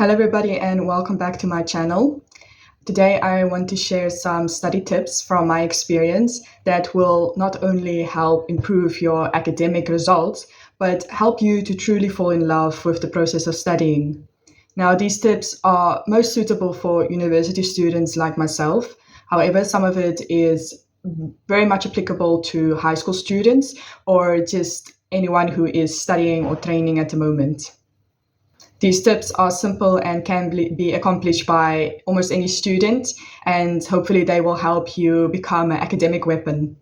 Hello, everybody, and welcome back to my channel. Today, I want to share some study tips from my experience that will not only help improve your academic results, but help you to truly fall in love with the process of studying. Now, these tips are most suitable for university students like myself. However, some of it is very much applicable to high school students or just anyone who is studying or training at the moment. These tips are simple and can be accomplished by almost any student, and hopefully they will help you become an academic weapon.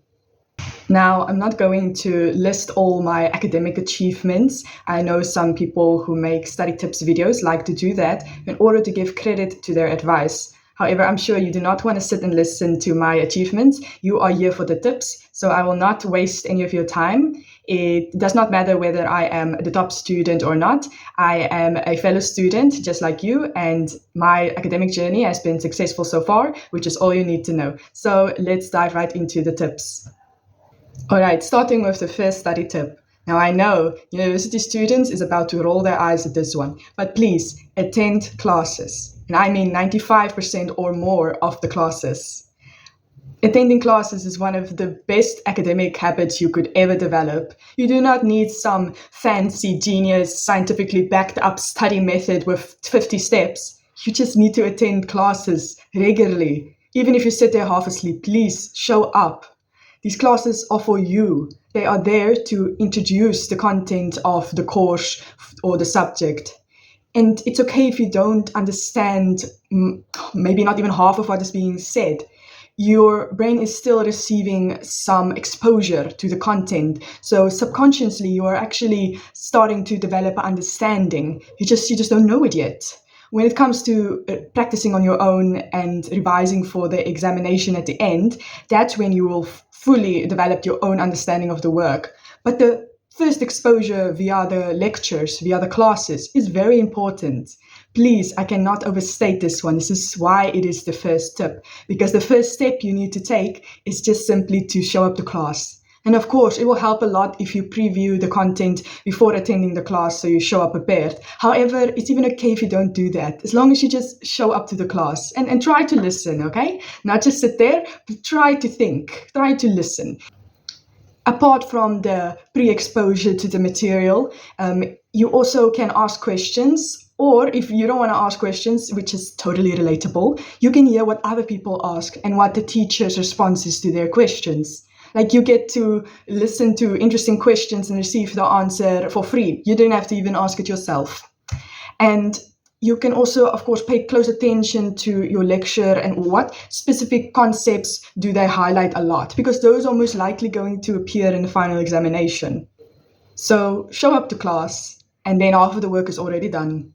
Now, I'm not going to list all my academic achievements. I know some people who make study tips videos like to do that in order to give credit to their advice. However, I'm sure you do not want to sit and listen to my achievements. You are here for the tips, so I will not waste any of your time. It does not matter whether I am the top student or not. I am a fellow student just like you, and my academic journey has been successful so far, which is all you need to know. So let's dive right into the tips. All right, starting with the first study tip. Now, I know university students is about to roll their eyes at this one, but please attend classes. And I mean 95% or more of the classes. Attending classes is one of the best academic habits you could ever develop. You do not need some fancy, genius, scientifically backed up study method with 50 steps. You just need to attend classes regularly. Even if you sit there half asleep, please show up. These classes are for you. They are there to introduce the content of the course or the subject. And it's okay if you don't understand maybe not even half of what is being said. Your brain is still receiving some exposure to the content. So subconsciously, you are actually starting to develop an understanding. You just don't know it yet. When it comes to practicing on your own and revising for the examination at the end, that's when you will fully develop your own understanding of the work. But the first exposure via the lectures, via the classes, is very important. Please, I cannot overstate this one. This is why it is the first tip, because the first step you need to take is just simply to show up to class. And of course, it will help a lot if you preview the content before attending the class so you show up prepared. However, it's even okay if you don't do that, as long as you just show up to the class and try to listen, okay? Not just sit there, but try to think, try to listen. Apart from the pre-exposure to the material, you also can ask questions. Or if you don't want to ask questions, which is totally relatable, you can hear what other people ask and what the teacher's response is to their questions. Like, you get to listen to interesting questions and receive the answer for free. You don't have to even ask it yourself. And you can also, of course, pay close attention to your lecture and what specific concepts do they highlight a lot, because those are most likely going to appear in the final examination. So show up to class, and then half of the work is already done.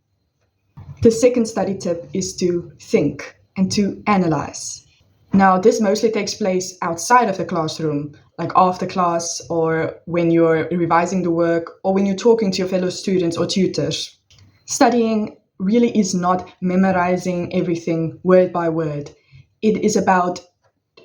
The second study tip is to think and to analyze. Now, this mostly takes place outside of the classroom, like after class or when you're revising the work or when you're talking to your fellow students or tutors. Studying really is not memorizing everything word by word. It is about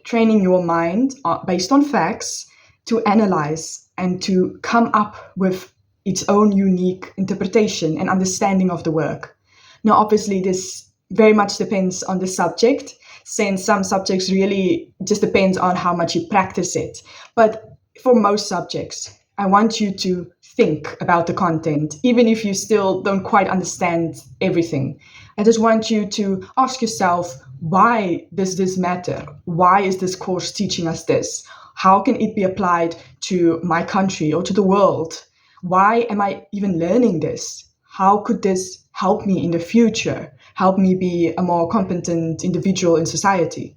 training your mind based on facts to analyze and to come up with its own unique interpretation and understanding of the work. Now, obviously, this very much depends on the subject, since some subjects really just depends on how much you practice it. But for most subjects, I want you to think about the content, even if you still don't quite understand everything. I just want you to ask yourself, why does this matter? Why is this course teaching us this? How can it be applied to my country or to the world? Why am I even learning this? How could this help me in the future? Help me be a more competent individual in society?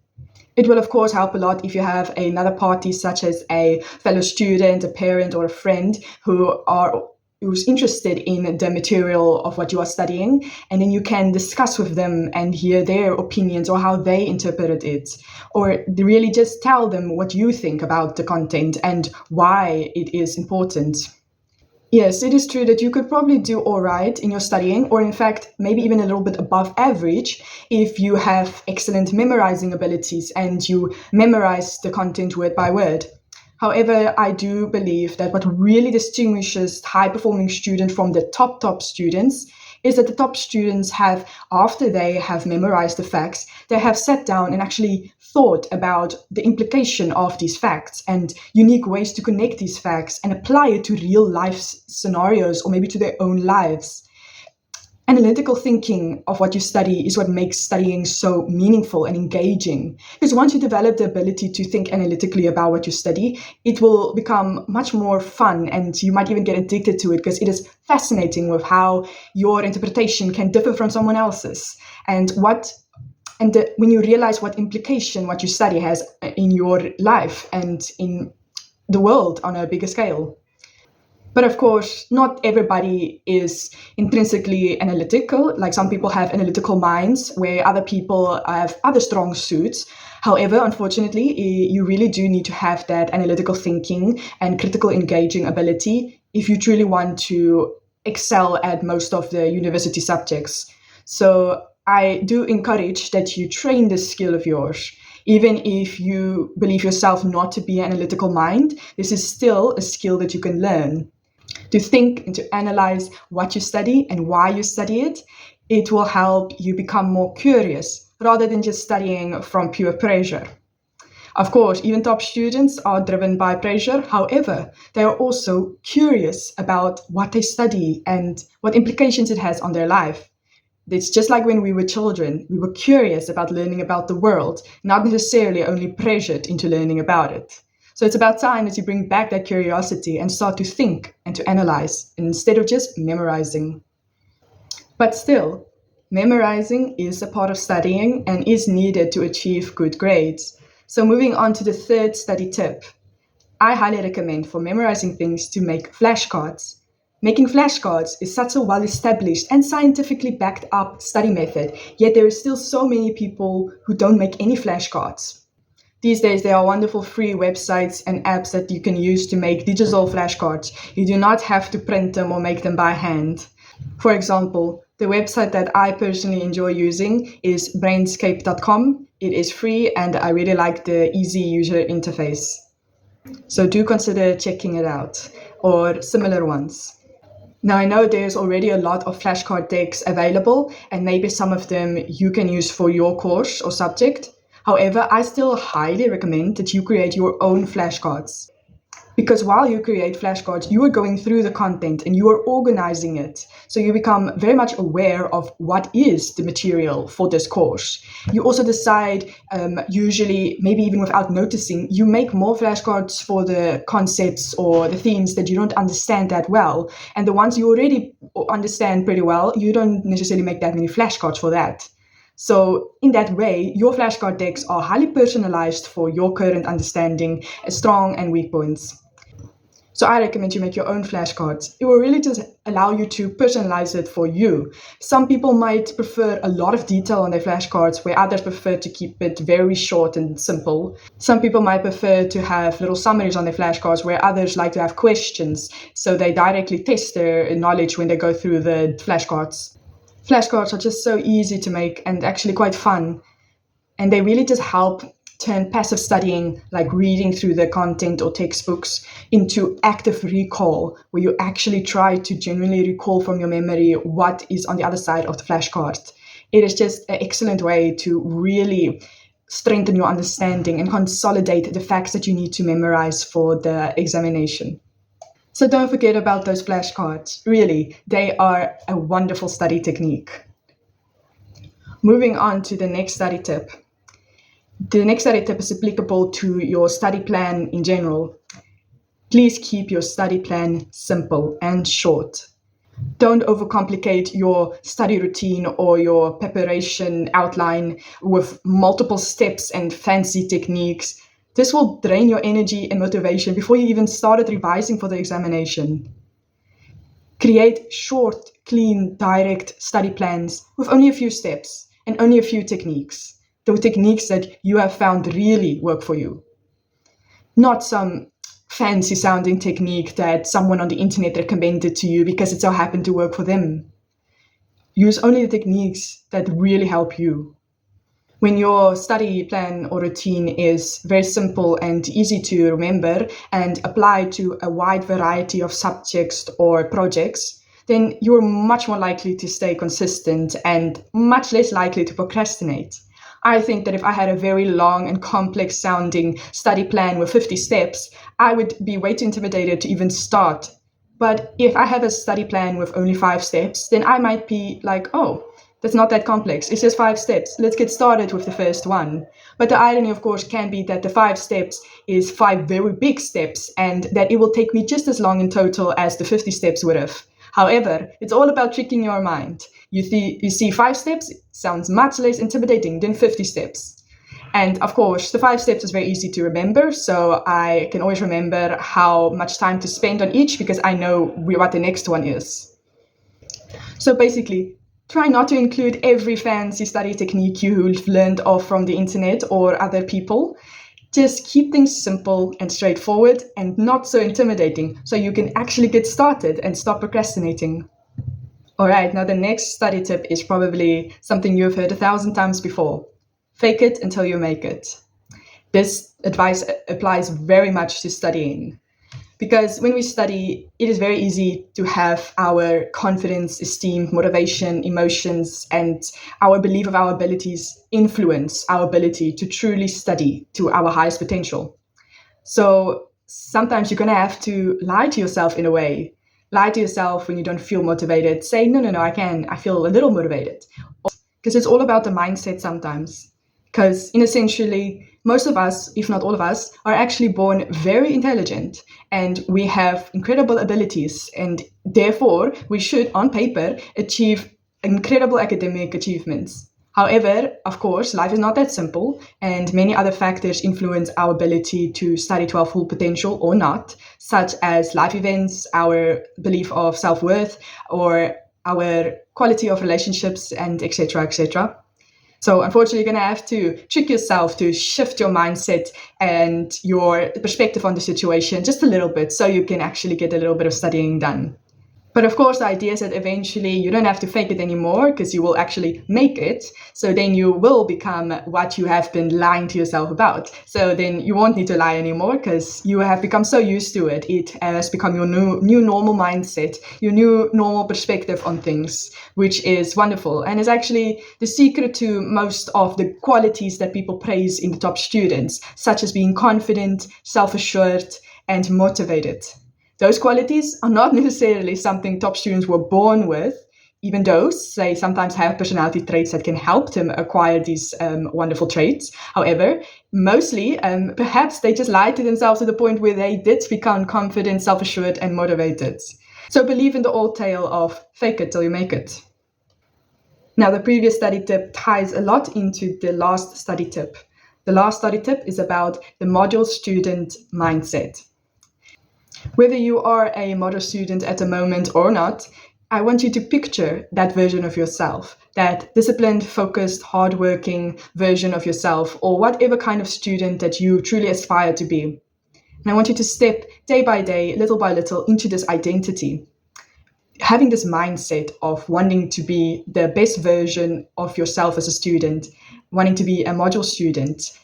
It will, of course, help a lot if you have another party, such as a fellow student, a parent, or a friend who's interested in the material of what you are studying, and then you can discuss with them and hear their opinions or how they interpreted it, or really just tell them what you think about the content and why it is important. Yes, it is true that you could probably do all right in your studying, or in fact, maybe even a little bit above average if you have excellent memorizing abilities and you memorize the content word by word. However, I do believe that what really distinguishes high-performing students from the top students is that the top students have, after they have memorized the facts, they have sat down and actually thought about the implication of these facts and unique ways to connect these facts and apply it to real life scenarios or maybe to their own lives. Analytical thinking of what you study is what makes studying so meaningful and engaging. Because once you develop the ability to think analytically about what you study, it will become much more fun, and you might even get addicted to it because it is fascinating with how your interpretation can differ from someone else's. When you realize what implication what you study has in your life and in the world on a bigger scale. But of course, not everybody is intrinsically analytical. Like some people have analytical minds where other people have other strong suits. However, unfortunately, you really do need to have that analytical thinking and critical engaging ability if you truly want to excel at most of the university subjects. So I do encourage that you train this skill of yours. Even if you believe yourself not to be an analytical mind, this is still a skill that you can learn. To think and to analyze what you study and why you study it, it will help you become more curious rather than just studying from pure pressure. Of course, even top students are driven by pressure. However, they are also curious about what they study and what implications it has on their life. It's just like when we were children, we were curious about learning about the world, not necessarily only pressured into learning about it. So it's about time that you bring back that curiosity and start to think and to analyze instead of just memorizing. But still, memorizing is a part of studying and is needed to achieve good grades. So moving on to the third study tip, I highly recommend for memorizing things to make flashcards. Making flashcards is such a well-established and scientifically backed up study method, yet there are still so many people who don't make any flashcards. These days, there are wonderful free websites and apps that you can use to make digital flashcards. You do not have to print them or make them by hand. For example, the website that I personally enjoy using is brainscape.com. It is free and I really like the easy user interface. So do consider checking it out, or similar ones. Now, I know there's already a lot of flashcard decks available, and maybe some of them you can use for your course or subject. However, I still highly recommend that you create your own flashcards. Because while you create flashcards, you are going through the content and you are organizing it. So you become very much aware of what is the material for this course. You also decide, usually, maybe even without noticing, you make more flashcards for the concepts or the themes that you don't understand that well. And the ones you already understand pretty well, you don't necessarily make that many flashcards for that. So in that way, your flashcard decks are highly personalized for your current understanding, strong and weak points. So I recommend you make your own flashcards. It will really just allow you to personalize it for you. Some people might prefer a lot of detail on their flashcards, where others prefer to keep it very short and simple. Some people might prefer to have little summaries on their flashcards, where others like to have questions, so they directly test their knowledge when they go through the flashcards. Flashcards are just so easy to make and actually quite fun. And they really just help turn passive studying, like reading through the content or textbooks, into active recall, where you actually try to genuinely recall from your memory what is on the other side of the flashcard. It is just an excellent way to really strengthen your understanding and consolidate the facts that you need to memorize for the examination. So don't forget about those flashcards. Really, they are a wonderful study technique. Moving on to the next study tip. The next study tip is applicable to your study plan in general. Please keep your study plan simple and short. Don't overcomplicate your study routine or your preparation outline with multiple steps and fancy techniques. This will drain your energy and motivation before you even started revising for the examination. Create short, clean, direct study plans with only a few steps and only a few techniques. The techniques that you have found really work for you. Not some fancy sounding technique that someone on the internet recommended to you because it so happened to work for them. Use only the techniques that really help you. When your study plan or routine is very simple and easy to remember and apply to a wide variety of subjects or projects, then you're much more likely to stay consistent and much less likely to procrastinate. I think that if I had a very long and complex sounding study plan with 50 steps, I would be way too intimidated to even start. But if I have a study plan with only 5 steps, then I might be like, oh, that's not that complex. It's just 5 steps. Let's get started with the first one. But the irony, of course, can be that the 5 steps is 5 very big steps and that it will take me just as long in total as the 50 steps would have. However, it's all about tricking your mind. You see 5 steps sounds much less intimidating than 50 steps. And of course, the 5 steps is very easy to remember, so I can always remember how much time to spend on each because I know what the next one is. So basically, try not to include every fancy study technique you've learned off from the internet or other people. Just keep things simple and straightforward and not so intimidating so you can actually get started and stop procrastinating. All right, now the next study tip is probably something you've heard 1,000 times before. Fake it until you make it. This advice applies very much to studying. Because when we study, it is very easy to have our confidence, esteem, motivation, emotions, and our belief of our abilities influence our ability to truly study to our highest potential. So sometimes you're going to have to lie to yourself in a way. Lie to yourself when you don't feel motivated. Say, no, I feel a little motivated. Because it's all about the mindset sometimes. Because essentially, most of us, if not all of us, are actually born very intelligent and we have incredible abilities, and therefore we should, on paper, achieve incredible academic achievements. However, of course, life is not that simple, and many other factors influence our ability to study to our full potential or not, such as life events, our belief of self-worth, or our quality of relationships, and etc., etc. So unfortunately, you're going to have to trick yourself to shift your mindset and your perspective on the situation just a little bit so you can actually get a little bit of studying done. But of course, the idea is that eventually you don't have to fake it anymore because you will actually make it. So then you will become what you have been lying to yourself about. So then you won't need to lie anymore because you have become so used to it. It has become your new normal mindset, your new normal perspective on things, which is wonderful. And is actually the secret to most of the qualities that people praise in the top students, such as being confident, self-assured, and motivated. Those qualities are not necessarily something top students were born with, even though they sometimes have personality traits that can help them acquire these wonderful traits. However, mostly, perhaps they just lied to themselves to the point where they did become confident, self-assured, and motivated. So believe in the old tale of fake it till you make it. Now, the previous study tip ties a lot into the last study tip. The last study tip is about the module student mindset. Whether you are a model student at the moment or not, I want you to picture that version of yourself, that disciplined, focused, hardworking version of yourself, or whatever kind of student that you truly aspire to be. And I want you to step day by day, little by little, into this identity. Having this mindset of wanting to be the best version of yourself as a student, wanting to be a module student,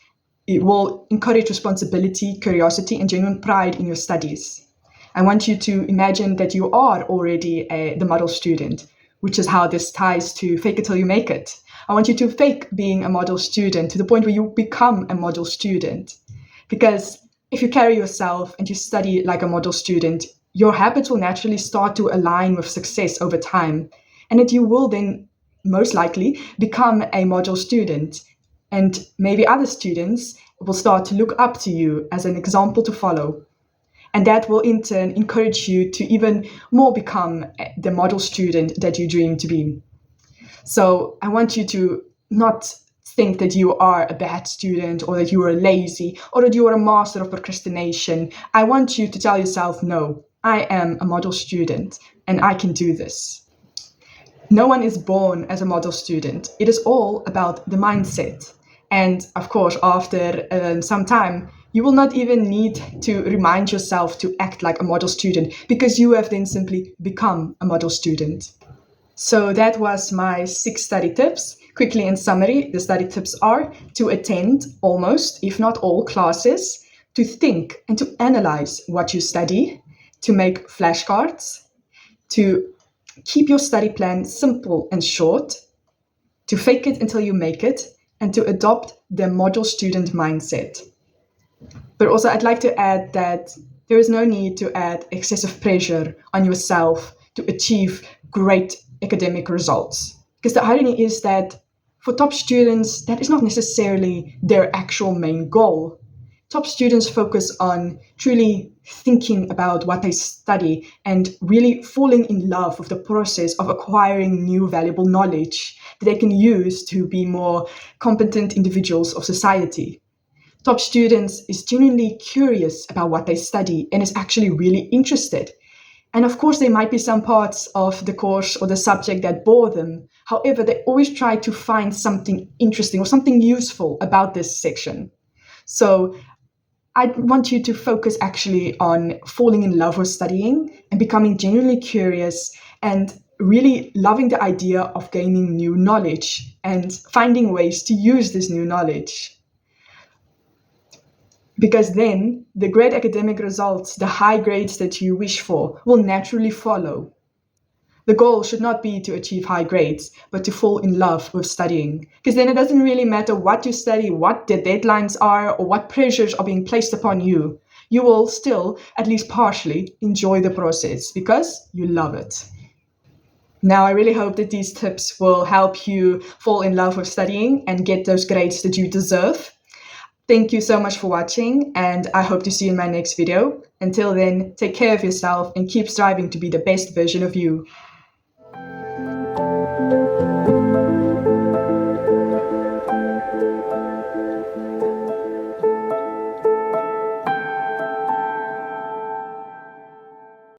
it will encourage responsibility, curiosity, and genuine pride in your studies. I want you to imagine that you are already the model student, which is how this ties to fake it till you make it. I want you to fake being a model student to the point where you become a model student. Because if you carry yourself and you study like a model student, your habits will naturally start to align with success over time. And that you will then most likely become a model student. And maybe other students will start to look up to you as an example to follow. And that will in turn encourage you to even more become the model student that you dream to be. So I want you to not think that you are a bad student or that you are lazy or that you are a master of procrastination. I want you to tell yourself, no, I am a model student and I can do this. No one is born as a model student. It is all about the mindset. And of course, after some time, you will not even need to remind yourself to act like a model student because you have then simply become a model student. So that was my 6 study tips. Quickly in summary, the study tips are to attend almost, if not all, classes, to think and to analyze what you study, to make flashcards, to Keep your study plan simple and short, to fake it until you make it, and to adopt the model student mindset. But also, I'd like to add that there is no need to add excessive pressure on yourself to achieve great academic results. Because the irony is that for top students, that is not necessarily their actual main goal. Top students focus on truly thinking about what they study and really falling in love with the process of acquiring new valuable knowledge that they can use to be more competent individuals of society. Top students is genuinely curious about what they study and is actually really interested. And of course, there might be some parts of the course or the subject that bore them. However, they always try to find something interesting or something useful about this section. So I want you to focus actually on falling in love with studying and becoming genuinely curious and really loving the idea of gaining new knowledge and finding ways to use this new knowledge. Because then the great academic results, the high grades that you wish for, will naturally follow. The goal should not be to achieve high grades, but to fall in love with studying. Because then it doesn't really matter what you study, what the deadlines are, or what pressures are being placed upon you. You will still, at least partially, enjoy the process because you love it. Now, I really hope that these tips will help you fall in love with studying and get those grades that you deserve. Thank you so much for watching, and I hope to see you in my next video. Until then, take care of yourself and keep striving to be the best version of you.